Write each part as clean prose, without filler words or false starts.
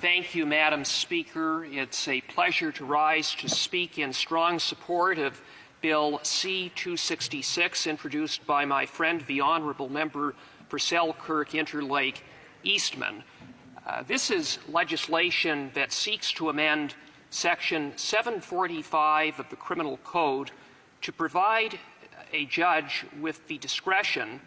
Thank you, Madam Speaker. It's a pleasure to rise to speak in strong support of Bill C-266, introduced by my friend, the Honourable Member for Selkirk Interlake Eastman. This is legislation that seeks to amend Section 745 of the Criminal Code to provide a judge with the discretion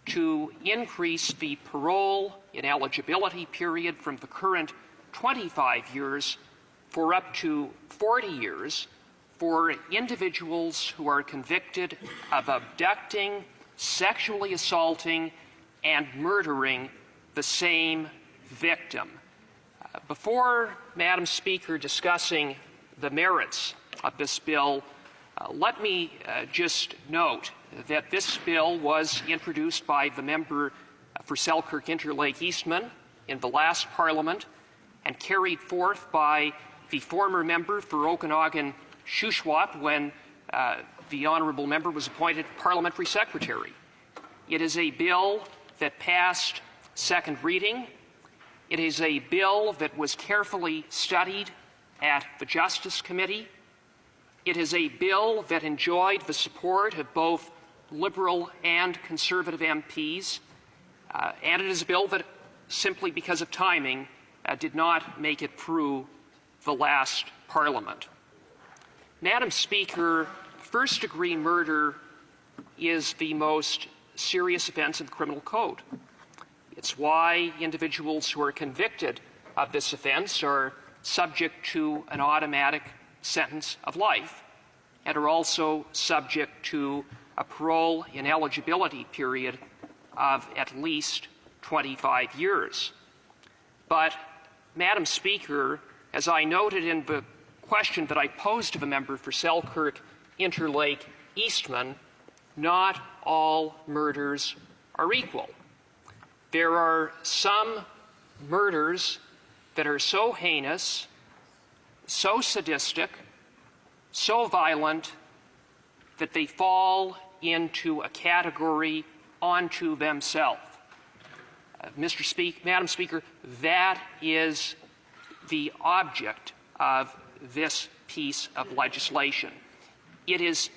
to increase the parole ineligibility period from the current 25 years for up to 40 years for individuals who are convicted of abducting, sexually assaulting, and murdering the same victim. Before, Madam Speaker, discussing the merits of this bill, let me just note that this bill was introduced by the member for Selkirk Interlake Eastman in the last Parliament and carried forth by the former member for Okanagan Shuswap when the Honourable Member was appointed Parliamentary Secretary. It is a bill that passed second reading. It is a bill that was carefully studied at the Justice Committee. It is a bill that enjoyed the support of both Liberal and Conservative MPs, and it is a bill that, simply because of timing, did not make it through the last Parliament. Madam Speaker, first-degree murder is the most serious offence in the Criminal Code. It's why individuals who are convicted of this offence are subject to an automatic sentence of life and are also subject to a parole ineligibility period of at least 25 years. But, Madam Speaker, as I noted in the question that I posed to the member for Selkirk Interlake Eastman, not all murders are equal. There are some murders that are so heinous, so sadistic, so violent, that they fall into a category unto themselves. Madam Speaker, that is the object of this piece of legislation. It is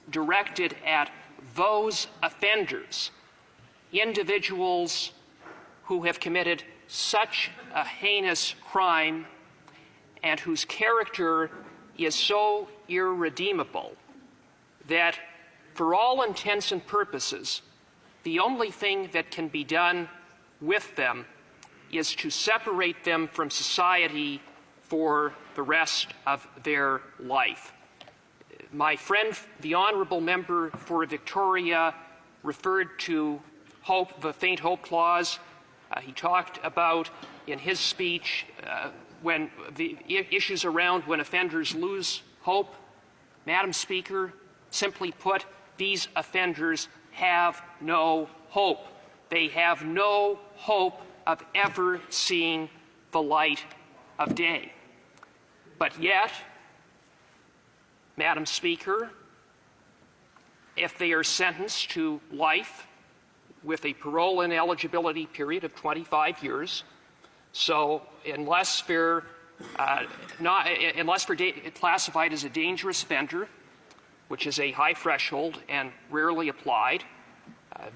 directed at those offenders, individuals who have committed such a heinous crime and whose character is so irredeemable that, for all intents and purposes, the only thing that can be done with them is to separate them from society for the rest of their life. My friend, the Honourable Member for Victoria, referred to hope, the faint hope clause. He talked about, in his speech, when the issues around when offenders lose hope. Madam Speaker, simply put, these offenders have no hope. They have no hope of ever seeing the light of day. But yet, Madam Speaker, if they are sentenced to life with a parole ineligibility period of 25 years, so unless they're classified as a dangerous offender, which is a high threshold and rarely applied,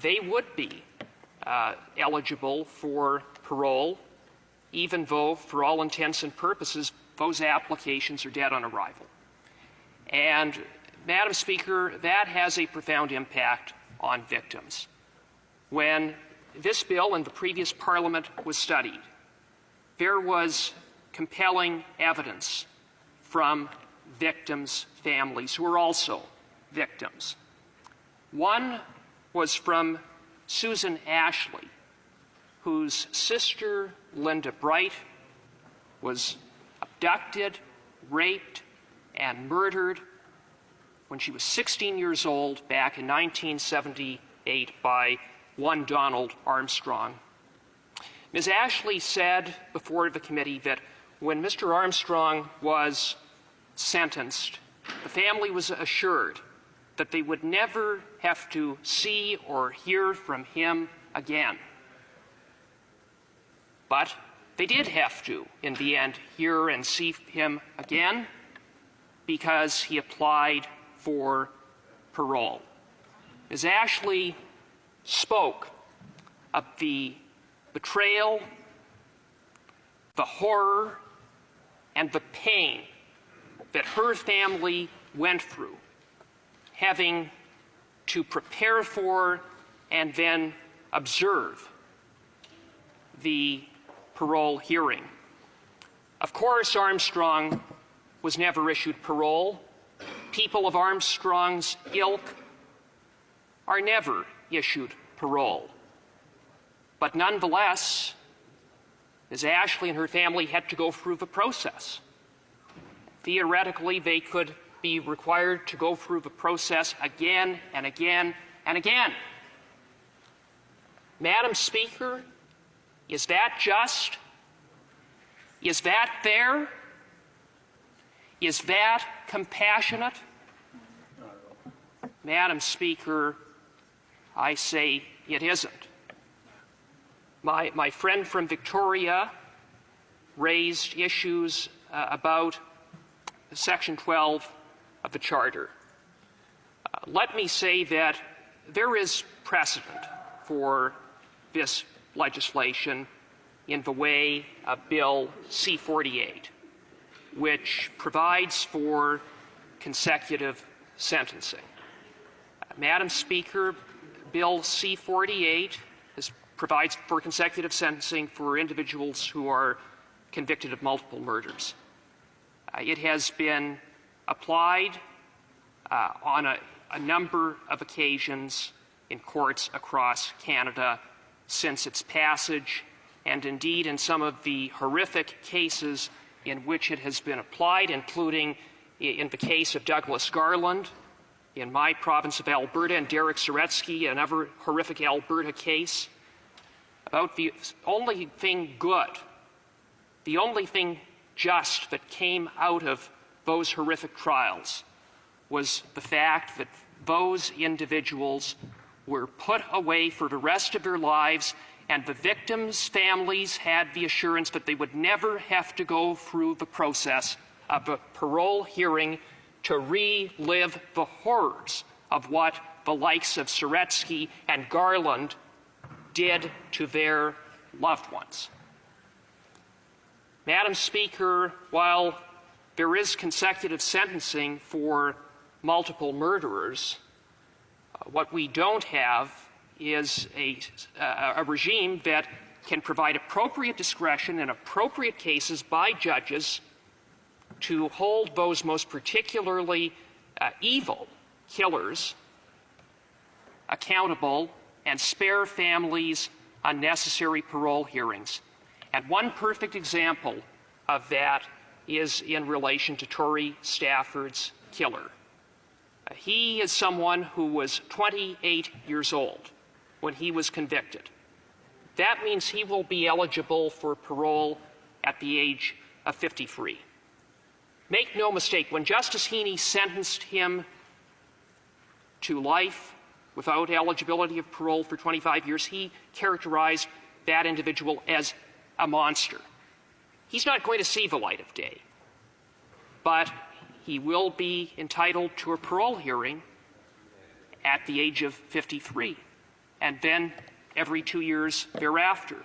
they would be eligible for parole, even though, for all intents and purposes, those applications are dead on arrival. And, Madam Speaker, that has a profound impact on victims. When this bill in the previous Parliament was studied, there was compelling evidence from victims' families who are also victims. One was from Susan Ashley, whose sister, Linda Bright, was abducted, raped, and murdered when she was 16 years old back in 1978 by one Donald Armstrong. Ms. Ashley said before the committee that when Mr. Armstrong was sentenced, the family was assured that they would never have to see or hear from him again. But they did have to, in the end, hear and see him again because he applied for parole. Ms. Ashley spoke of the betrayal, the horror, and the pain that her family went through, having to prepare for and then observe the parole hearing. Of course, Armstrong was never issued parole. People of Armstrong's ilk are never issued parole. But nonetheless, Ms. Ashley and her family had to go through the process. Theoretically, they could be required to go through the process again and again and again. Madam Speaker, is that just? Is that fair? Is that compassionate? Madam Speaker, I say it isn't. My friend from Victoria raised issues about Section 12 of the Charter. Let me say that there is precedent for this legislation in the way of Bill C-48, which provides for consecutive sentencing. Madam Speaker, Bill C-48 provides for consecutive sentencing for individuals who are convicted of multiple murders. It has been applied on a number of occasions in courts across Canada since its passage, and indeed in some of the horrific cases in which it has been applied, including in the case of Douglas Garland in my province of Alberta and Derek Saretsky, another horrific Alberta case. About the only thing good, the only thing just that came out of those horrific trials was the fact that those individuals were put away for the rest of their lives, and the victims' families had the assurance that they would never have to go through the process of a parole hearing to relive the horrors of what the likes of Saretsky and Garland did to their loved ones. Madam Speaker, while there is consecutive sentencing for multiple murderers, what we don't have is a regime that can provide appropriate discretion in appropriate cases by judges to hold those most particularly evil killers accountable and spare families unnecessary parole hearings. And one perfect example of that is in relation to Torrey Stafford's killer. He is someone who was 28 years old when he was convicted. That means he will be eligible for parole at the age of 53. Make no mistake, when Justice Heaney sentenced him to life without eligibility of parole for 25 years, he characterized that individual as a monster. He's not going to see the light of day, but he will be entitled to a parole hearing at the age of 53, and then every 2 years thereafter.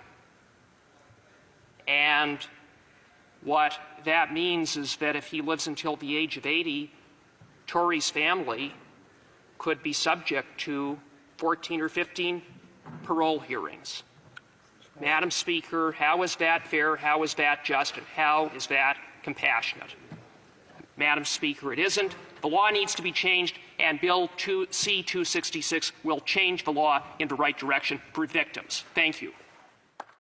And what that means is that if he lives until the age of 80, Torrey's family could be subject to 14 or 15 parole hearings. Madam Speaker, how is that fair, how is that just, and how is that compassionate? Madam Speaker, it isn't. The law needs to be changed, and Bill C-266 will change the law in the right direction for victims. Thank you.